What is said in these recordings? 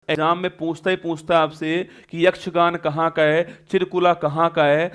Exam में पूछता ही पूछता है आपसे कि यक्षगान कहाँ का है, चिरकुला कहाँ का है,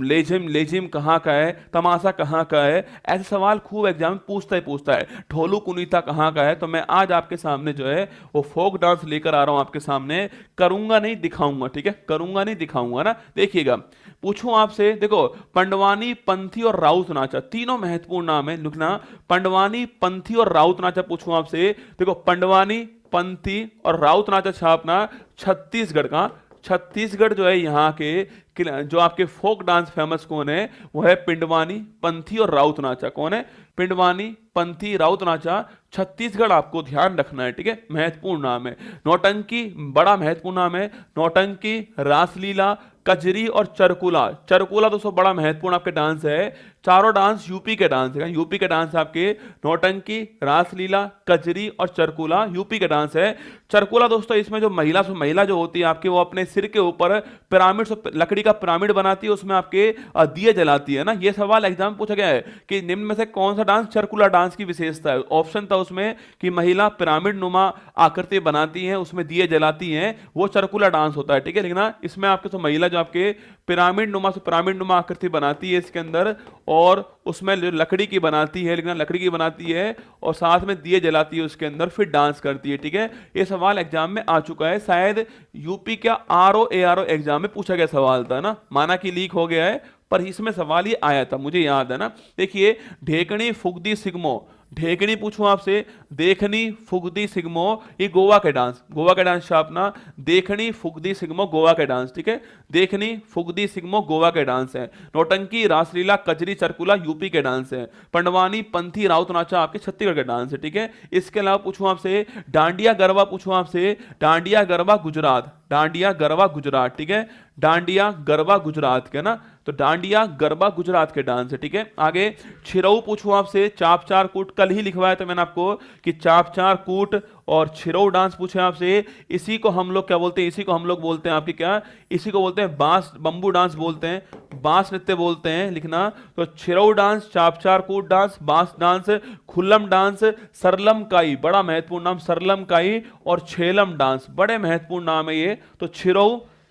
लेजिम लेजिम कहाँ का है, तमाशा कहाँ का है। ऐसे सवाल खूब एग्जाम में पूछता ही पूछता है। ढोलू कुनीता कहाँ का है। तो मैं आज आपके सामने जो है वो फोक डांस लेकर आ रहा हूँ आपके सामने। करूंगा नहीं दिखाऊंगा, ठीक है, करूंगा नहीं दिखाऊंगा ना। देखिएगा, पूछूं आपसे, देखो, पंडवानी, पंथी और राउत नाचा, तीनों महत्वपूर्ण नाम है, लिखना। पंडवानी, पंथी और राउत नाचा पूछूं आपसे। देखो, पंडवानी, पंथी और राउत नाचा छापना छत्तीसगढ़ का। छत्तीसगढ़ जो है यहाँ के जो आपके फोक डांस फेमस कौन है, वो है पिंडवानी, पंथी और राउत नाचा। कौन है? पिंडवानी, पंथी, राउत नाचा। छत्तीसगढ़ आपको ध्यान रखना है, ठीक है, महत्वपूर्ण नाम है। नौटंकी बड़ा महत्वपूर्ण नाम है। नौटंकी, रासलीला, कजरी और चरकुला। चरकुला दोस्तों बड़ा महत्वपूर्ण आपके डांस है। चारों डांस यूपी के डांस है। यूपी के डांस आपके नौटंकी, रासलीला, कजरी और चरकुला यूपी के डांस है। चरकुला दोस्तों, इसमें जो महिला जो होती है आपके, वो अपने सिर के ऊपर पिरामिड, लकड़ी का पिरामिड बनाती है, उसमें आपके दिए जलाती है ना। ये सवाल एग्जाम में पूछा गया है कि निम्न में से कौन सा डांस चरकुला डांस की विशेषता है। ऑप्शन था उसमें कि महिला पिरामिड नुमा आकृति बनाती हैं, उसमें दिए जलाती हैं, वो चरकुला डांस होता है, ठीक है। लेकिन इसमें आपके तो महिला जो आपके पिरामिड नुमा आकृति बनाती है इसके अंदर, और उसमें लकड़ी की बनाती है, लेकिन लकड़ी की बनाती है और साथ में दिए जलाती है उसके अंदर, फिर डांस करती है, ठीक है। ये सवाल एग्जाम में आ चुका है, शायद यूपी का आरओ एआरओ एग्जाम में पूछा गया सवाल था ना। माना कि लीक हो गया है, पर इसमें सवाल ये आया था, मुझे याद है ना। देखिए, ढेकनी, फुगदी, सिगमो। ढेकनी पूछूं आपसे, देखनी, फुगदी, सिगमो, ये गोवा के डांस, गोवा के डांस छापना। देखनी, फुगदी, सिगमो गोवा के डांस, ठीक है। देखनी, फुगदी, सिगमो गोवा के डांस है। नौटंकी, रासलीला, कजरी, चरकुला यूपी के डांस है। पंडवानी, पंथी, राउत नाचा आपके छत्तीसगढ़ के डांस है, ठीक है। इसके अलावा पूछूं आपसे डांडिया गरबा, पूछूं आपसे डांडिया गरबा गुजरात। डांडिया गरबा गुजरात, ठीक है। डांडिया गरबा गुजरात के ना, तो डांडिया गरबा गुजरात के डांस है, ठीक है। आगे छिरऊ पूछूं आपसे, चाप चार कूट, कल ही लिखवाया था मैंने आपको कि चाप चार कूट और छिरऊ डांस पूछे आपसे। इसी को हम लोग क्या बोलते हैं, इसी को हम लोग बोलते हैं आपकी क्या, इसी को बोलते हैं बांस, बंबू डांस बोलते हैं, बांस नृत्य बोलते हैं, लिखना। तो छिरऊ डांस, चाप चार कूट डांस, बांस डांस, खुल्लम डांस, सरलम काई, बड़ा महत्वपूर्ण नाम, सरलम काई और छेलम डांस, बड़े महत्वपूर्ण नाम है ये। तो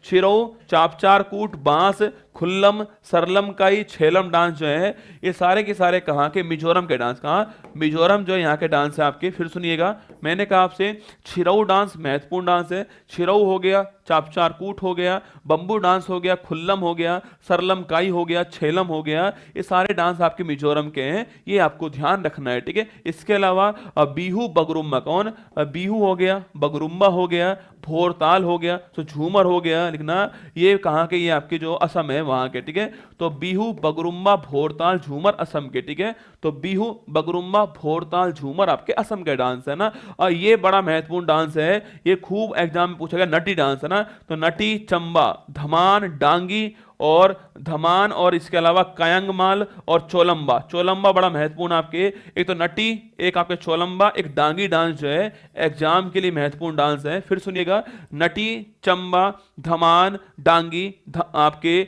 छिरऊ, चापचार कूट, बांस, खुल्लम, सरलम काई, छेलम डांस जो है, ये सारे के सारे कहाँ के, मिजोरम के डांस। कहाँ? मिजोरम जो है यहाँ के डांस है आपके। फिर सुनिएगा, मैंने कहा आपसे छिरऊ डांस महत्वपूर्ण डांस है। छिरऊ हो गया, चापचार कूट हो गया, बंबू डांस हो गया, खुल्लम हो गया, सरलम काई हो गया, छेलम हो गया, ये सारे डांस आपके मिजोरम के हैं, ये आपको ध्यान रखना है, ठीक है। इसके अलावा बीहू बगरुम्बा, कौन? बीहू हो गया, बगरुम्बा हो गया, भोरताल हो गया, तो झूमर हो गया, लिखना। ये कहाँ के, ये आपके जो असम है वहां के, ठीक है। तो बीहू, बगरुम्बा, भोरताल, झूमर असम के, ठीक है। तो बीहू, बगरुम्बा, भोरताल, झूमर आपके असम के डांस है ना। और ये बड़ा महत्वपूर्ण डांस है, ये खूब एग्जाम में पूछा गया। नटी डांस है ना, तो नटी, चंबा, धमान, डांगी और इसके अलावा कयंगमाल और चोलंबा। चोलंबा बड़ा महत्वपूर्ण आपके, एक तो नटी, एक आपके चोलंबा, एक डांगी डांस जो है एग्जाम के लिए महत्वपूर्ण डांस है। फिर सुनिएगा, नटी, चंबा, धमान, डांगी, आपके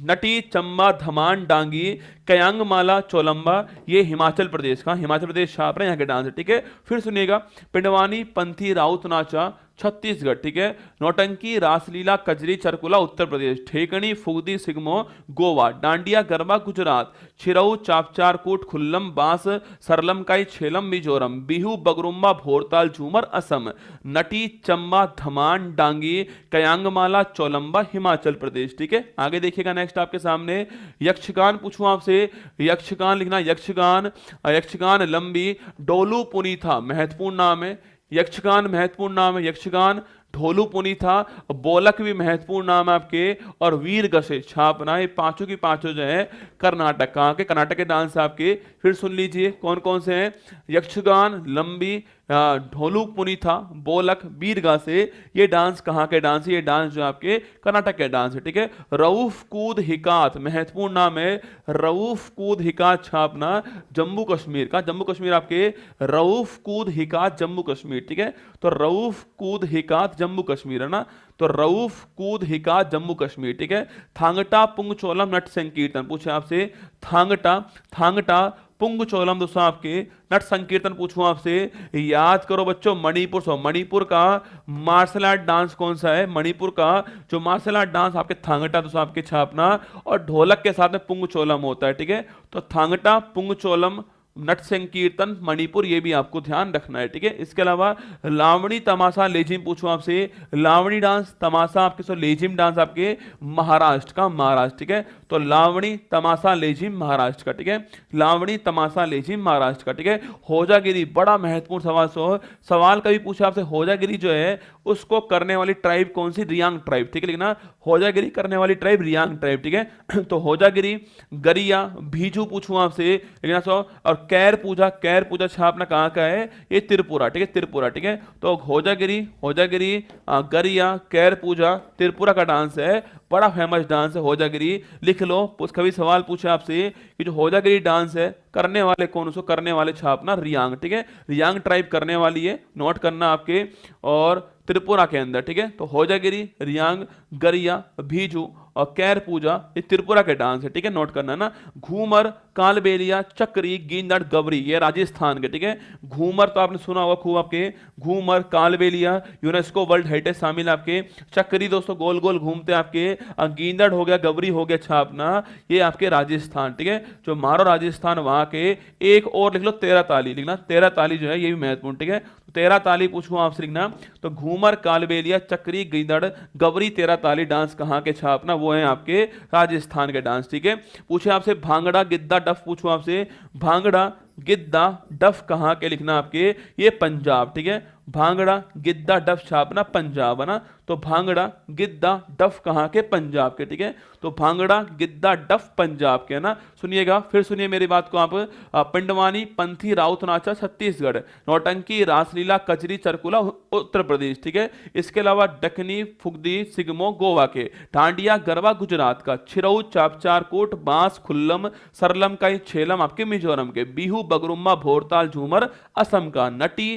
नटी, चंबा, धमान, डांगी, कयांगमाला, चोलंबा, ये हिमाचल प्रदेश का, हिमाचल प्रदेश छाप रहे हैं यहाँ के डांस है, ठीक है। फिर सुनिएगा, पिंडवानी, पंथी, राउत नाचा छत्तीसगढ़, ठीक है। नौटंकी, रासलीला, कजरी, चरकुला उत्तर प्रदेश। ठेकनी, फुगदी, सिगमो गोवा। डांडिया गरबा गुजरात। छिरऊ, चापचार कूट, खुल्लम, बांस, सरलम काई, छेलम मिजोरम। बिहू, बगरुम्बा, भोरताल, झूमर असम। नटी, चंबा, धमान, डांगी, कयांगमाला, चोलंबा हिमाचल प्रदेश, ठीक है। आगे देखिएगा, नेक्स्ट आपके सामने यक्षगान पूछूं आपसे। यक्षगान लिखना, यक्षगान, यक्षगान लंबी, डोलू पुनीथा महत्वपूर्ण नाम है। यक्षगान महत्वपूर्ण नाम है, यक्षगान। ढोलू पुनीथा, बोलक भी महत्वपूर्ण नाम है आपके, और वीर गसे छापना, ये पांचों की पांचों जो है कर्नाटक, कहाँ के? कर्नाटक के डांस आपके। फिर सुन लीजिए कौन कौन से हैं, यक्षगान, लंबी, ढोलू पुनीथा, बोलक, वीरगा से, ये डांस कहाँ के डांस है? ये डांस जो आपके कर्नाटक के डांस है, ठीक है। रऊफ कूद हिकात महत्वपूर्ण नाम है, रऊफ कूद हिकात छापना, जम्मू कश्मीर का, जम्मू कश्मीर आपके, रऊफ कूद हिकात जम्मू कश्मीर, ठीक है। तो रऊफ कूद हिकात जम्मू कश्मीर, है ना। तो रऊफ कूद हिका जम्मू कश्मीर, ठीक है। थांगटा पुंग चोलम नट संकीर्तन पूछे आपसे, थांगटा थांगटा पुंग चोलम दोस्तों आपके नट संकीर्तन पूछूं आपसे, याद करो बच्चों मणिपुर। मणिपुर का मार्शल आर्ट डांस कौन सा है? मणिपुर का जो मार्शल आर्ट डांस आपके थांगटा दोस्तों आपके छापना, और ढोलक के साथ में पुंग चोलम होता है, ठीक है। तो थांगटा पुंग चोलम नट संकीर्तन मणिपुर, ये भी आपको ध्यान रखना है, ठीक है। इसके अलावा लावणी तमाशा लेजिम पूछूं आपसे, लावणी डांस तमाशा आपके लेजिम डांस आपके महाराष्ट्र का, महाराष्ट्र, ठीक है। तो लावणी तमाशा लेजिम महाराष्ट्र का, ठीक है। लावणी तमाशा लेजिम महाराष्ट्र का, ठीक है। होजागिरी बड़ा महत्वपूर्ण सवाल, सवाल कभी पूछा आपसे, होजागिरी जो है उसको करने वाली ट्राइब कौन सी? रियांग ट्राइब, ठीक है। लिखना होजागिरी करने वाली ट्राइब रियांग ट्राइब, ठीक है। तो होजागिरी, गरिया, भीजू पूछूं आपसे, लिखना सो। और कैर पूजा छापना कहाँ का है? ये त्रिपुरा, ठीक है, त्रिपुरा, ठीक है। तो होजागिरी, गरिया, कैर पूजा त्रिपुरा का डांस है, बड़ा फेमस डांस है होजागिरी, लिख लो। कभी सवाल पूछे आपसे कि जो होजागिरी डांस है करने वाले कौन? उसको करने वाले छापना रियांग, ठीक है। रियांग ट्राइब करने वाली है, नोट करना आपके, और त्रिपुरा के अंदर, ठीक है। तो होजागिरी, रियांग, गरिया, भीजू और कैर पूजा ये त्रिपुरा के डांस है, ठीक है, नोट करना ना। घूमर, कालबेलिया, चक्री, गिंदड़, गवरी ये राजस्थान के, ठीक है। घूमर तो आपने सुना होगा खूब आपके, Ghoomar, Kalbelia UNESCO world heritage शामिल आपके, चक्री दोस्तों गोल गोल घूमते आपके, गिंदड़ हो गया, गवरी हो गया छापना, ये आपके राजस्थान, ठीक है। जो मारो राजस्थान वहां के। एक और लिख लो, 13 ताली, लिखना 13 ताली जो है ये भी महत्वपूर्ण, ठीक है। 13 ताली पूछूं आपसे, लिखना तो घूमर, कालबेलिया, चक्री, गिंदड़, गवरी 13 ताली डांस कहाँ के छापना? वो है आपके राजस्थान के डांस, ठीक है। पूछे आपसे भांगड़ा, गिद्दा, डफ पूछूं आपसे, भांगड़ा, गिद्दा, डफ कहाँ के? लिखना आपके ये पंजाब, ठीक है। भांगड़ा, गिद्दा, डफ छापना पंजाब, है ना। तो भांगड़ा, गिद्दा, डफ कहाँ के? पंजाब के, ठीक है। तो भांगड़ा, गिद्दा, डफ पंजाब के, है ना। सुनिएगा, फिर सुनिए मेरी बात को आप। पिंडवानी, पंथी, राउत नाचा छत्तीसगढ़, नौटंकी, रासलीला, कजरी, चरकुला उत्तर प्रदेश, ठीक है। इसके अलावा डकनी, फुगदी, सिगमो गोवा के, डांडिया, गरबा गुजरात का, छिरऊ, चापचारकोट, बांस, खुल्लम, सरलम का, छेलम आपके मिजोरम के, बिहू, बगरुम्मा, भोरताल, झूमर असम का, नटी,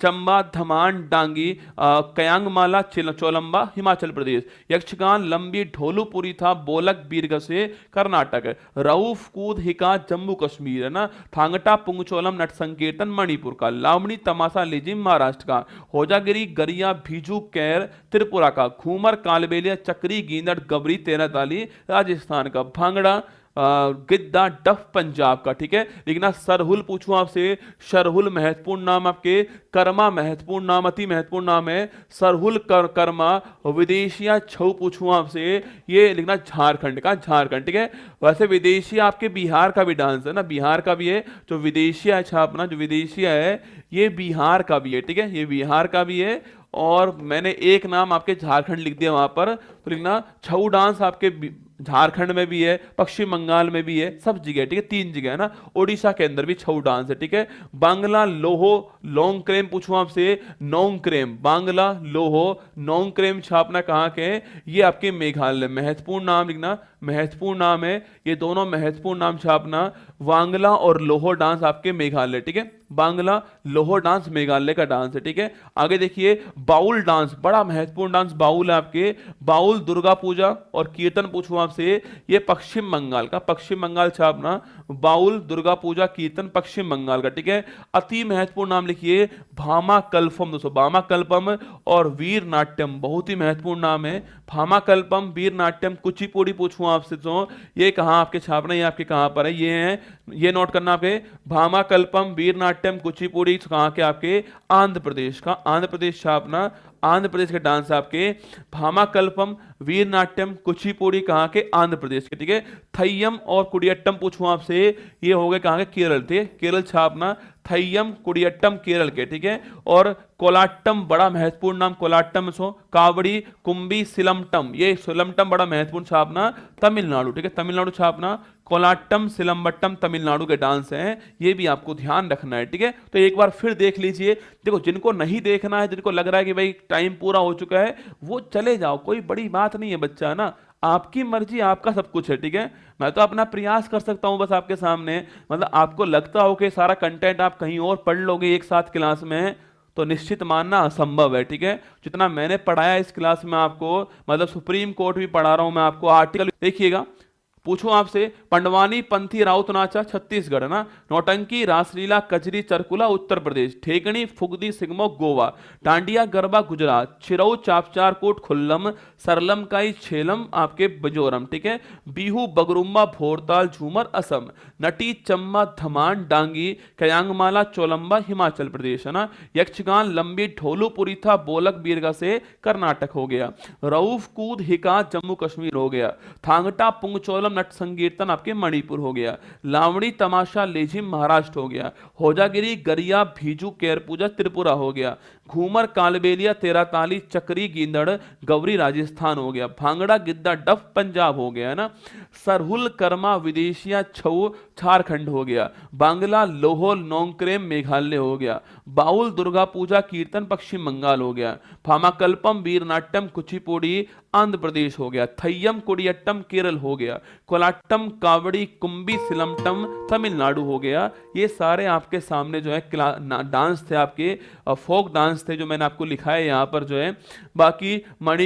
जम्बा, धमान, डांगी, कयांगमाला, चोलंबा हिमाचल प्रदेश, यक्षगान, लंबी, ढोलूपुरी था, बोलक, बीरगसे कर्नाटक, रऊफ कूद हिका जम्मू कश्मीर, है ना। थांगटा पुंगचोलम नट संकीर्तन मणिपुर का, लावणी तमाशा लेजिम महाराष्ट्र का, होजागिरी, गरिया, भीजू, कैर त्रिपुरा का, घूमर, कालबेलिया, चक्री, गिंदड़, गबरी 13 ताली राजस्थान का, भांगड़ा, गिद्दा, डफ पंजाब का, ठीक है। लिखना सरहुल पूछूं आपसे, सरहुल महत्वपूर्ण नाम आपके, कर्मा महत्वपूर्ण नाम, अति महत्वपूर्ण नाम है सरहुल, कर्मा, विदेशिया छऊ पूछूं आपसे, ये लिखना झारखंड का, झारखंड, ठीक है। वैसे विदेशिया आपके बिहार का भी डांस है ना, बिहार का भी है। जो विदेशिया छापना, जो विदेशिया है ये बिहार का भी है, ठीक है, ये बिहार का भी है। और मैंने एक नाम आपके झारखंड लिख दिया वहां पर, तो लिखना छऊ डांस आपके झारखंड में भी है, पश्चिम बंगाल में भी है, सब जगह, ठीक है, 3 जगह है ना। ओडिशा के अंदर भी छऊ डांस है, ठीक है। बांग्ला, लोहो, लोंग क्रेम पूछूं आपसे, नोंग क्रेम, बांग्ला, लोहो, नोंग क्रेम छापना कहाँ के? ये आपके मेघालय, महत्वपूर्ण नाम लिखना, महत्वपूर्ण नाम है ये दोनों, महत्वपूर्ण नाम छापना, वांगला और लोहो डांस आपके मेघालय, ठीक है। बांग्ला, लोहो डांस मेघालय का डांस है, ठीक है। आगे देखिए बाउल डांस, बड़ा महत्वपूर्ण डांस बाउल है आपके, बाउल, दुर्गा पूजा और कीर्तन पूछूं आपसे, ये पश्चिम बंगाल का, पश्चिम बंगाल छापना, बाउल, दुर्गा पूजा, कीर्तन पश्चिम बंगाल का, ठीक है। अति महत्वपूर्ण नाम लिखिए भामा कल्पम दोस्तों, भामा कल्पम और वीर नाट्यम, बहुत ही महत्वपूर्ण नाम है, भामा कल्पम, वीर नाट्यम। कुचिपुड़ी पूछूं आपसे तो ये कहाँ आपके छापना, ये आपके कहाँ पर है? ये है, ये नोट करना आपके, भामा कल्पम, वीर नाट्यम, कुचिपुड़ी कहाँ के? आपके आंध्र प्रदेश का, आंध्र प्रदेश छापना, आंध्र प्रदेश के डांस आपके भामा कल्पम, वीर नाट्यम, कुचिपुड़ी कहाँ के? आंध्र प्रदेश के, ठीक है। थय्यम और कुडियट्टम पूछूं आपसे, ये हो गए कहाँ के? केरल थे, केरल छापना, थय्यम, कुडियट्टम केरल के, ठीक है। और कोलाट्टम, बड़ा महत्वपूर्ण नाम कोलाट्टम, सो कावड़ी, कुंभी, सिलमटम, ये सिलमटम बड़ा महत्वपूर्ण छापना तमिलनाडु, ठीक है, तमिलनाडु छापना, कोलाट्टम, सिलम्बट्टम तमिलनाडु के डांस हैं, ये भी आपको ध्यान रखना है, ठीक है। तो एक बार फिर देख लीजिए, देखो जिनको नहीं देखना है, जिनको लग रहा है कि भाई टाइम पूरा हो चुका है, वो चले जाओ, कोई बड़ी बात नहीं है बच्चा, ना आपकी मर्जी, आपका सब कुछ है, ठीक है। मैं तो अपना प्रयास कर सकता हूं बस आपके सामने, मतलब आपको लगता हो कि सारा कंटेंट आप कहीं और पढ़ लोगे एक साथ क्लास में, तो निश्चित मानना असंभव है। ठीक है, जितना मैंने पढ़ाया इस क्लास में आपको, मतलब सुप्रीम कोर्ट भी पढ़ा रहा हूं मैं आपको, आर्टिकल देखिएगा। पूछूं आपसे, पंडवानी पंथी राउत नाचा छत्तीसगढ़ ना, नौटंकी रासलीला कजरी चरकुला उत्तर प्रदेश, ठेकणी फुगदी सिगमो गोवा, टांडिया गरबा गुजरात, छिरऊ चापचार कोट खुल्लम, सरलम काई छेलम आपके मिजोरम। ठीक है, बिहू बगरुम्बा भोरताल झूमर असम, नटी चम्मा धमान डांगी कयांगमाला चोलंबा हिमाचल प्रदेश है ना, यक्षगान लंबी ढोलूपुरी था बोलक बीरगा से कर्नाटक हो गया, रऊफ कूद हिका जम्मू कश्मीर हो गया, थांगटा पुंगचोलम नट संकीर्तन आपके मणिपुर हो गया, लावणी तमाशा लेझिम महाराष्ट्र हो गया, होजागिरी गरिया भीजू केर पूजा त्रिपुरा हो गया, घूमर कालबेलिया तेराताली चक्री गिंदड़ गौरी राजस्थान हो गया, भांगड़ा गिद्दा डफ पंजाब हो गया है ना, सरहुल कर्मा विदेशिया छऊ झारखंड हो गया, बांग्ला लोहोल नोंगक्रेम मेघालय हो गया, बाउल दुर्गा पूजा कीर्तन पश्चिम बंगाल हो गया, भामाकल्पम वीरनाट्यम कुचिपुड़ी आंध्र प्रदेश हो गया, थय्यम कुडियट्टम केरल हो गया, कोलाट्टम कावड़ी कुंभी सिलमटम तमिलनाडु हो गया। ये सारे आपके सामने जो है डांस थे, आपके फोक डांस थे, जो मैंने आपको लिखा है यहाँ पर जो है। बाकी मणि